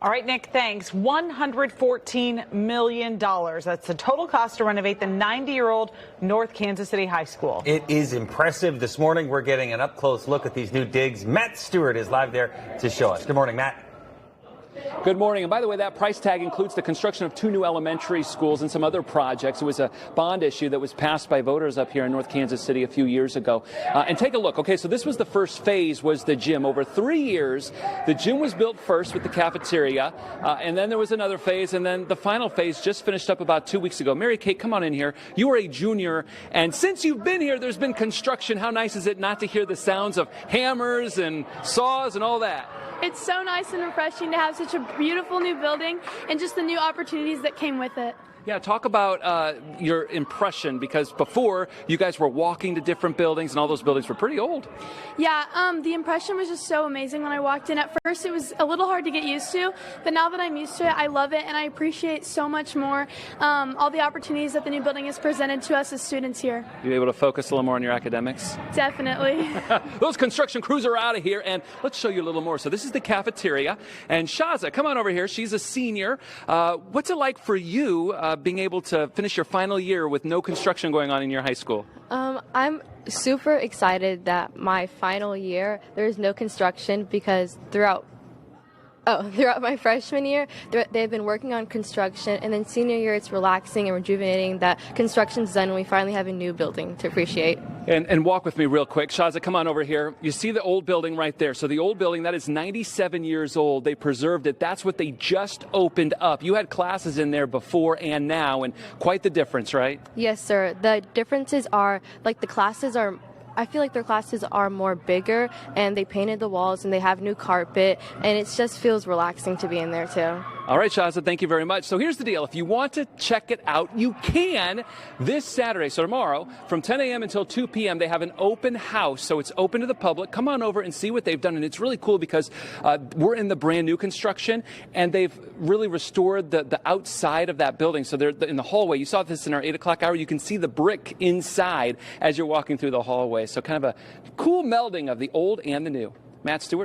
All right, Nick, thanks. $114 million. That's the total cost to renovate the 90-year-old North Kansas City High School. It is impressive. This morning, we're getting an up-close look at these new digs. Matt Stewart is live there to show us. Good morning, Matt. Good morning. And by the way, that price tag includes the construction of 2 new elementary schools and some other projects. It was a bond issue that was passed by voters up here in North Kansas City a few years ago. And take a look. Okay, so this was the first phase, was the gym. Over 3 years, the gym was built first with the cafeteria, and then there was another phase, and then the final phase just finished up about 2 weeks ago. Mary Kate, come on in here. You are a junior, and since you've been here, there's been construction. How nice is it not to hear the sounds of hammers and saws and all that? It's so nice and refreshing to have such a beautiful new building and just the new opportunities that came with it. Yeah, talk about your impression, because before you guys were walking to different buildings and all those buildings were pretty old. Yeah, the impression was just so amazing when I walked in. At first it was a little hard to get used to, but now that I'm used to it, I love it and I appreciate so much more all the opportunities that the new building has presented to us as students here. You able to focus a little more on your academics? Definitely. Those construction crews are out of here, and let's show you a little more. So this is the cafeteria, and Shaza, come on over here. She's a senior. What's it like for you being able to finish your final year with no construction going on in your high school? I'm super excited that my final year there is no construction, because throughout my freshman year they've been working on construction, and then senior year it's relaxing and rejuvenating that construction's done and we finally have a new building to appreciate. And walk with me real quick. Shaza, come on over here. You see the old building right there. So the old building, that is 97 years old. They preserved it. That's what they just opened up. You had classes in there before and now, and quite the difference, right? Yes, sir. The differences are, like, I feel like their classes are more bigger, and they painted the walls and they have new carpet, and it just feels relaxing to be in there too. All right, Shaza, thank you very much. So here's the deal. If you want to check it out, you can this Saturday. So tomorrow, from 10 a.m. until 2 p.m., they have an open house. So it's open to the public. Come on over and see what they've done. And it's really cool because we're in the brand new construction, and they've really restored the outside of that building. So they're in the hallway. You saw this in our 8 o'clock hour. You can see the brick inside as you're walking through the hallway. So kind of a cool melding of the old and the new. Matt Stewart.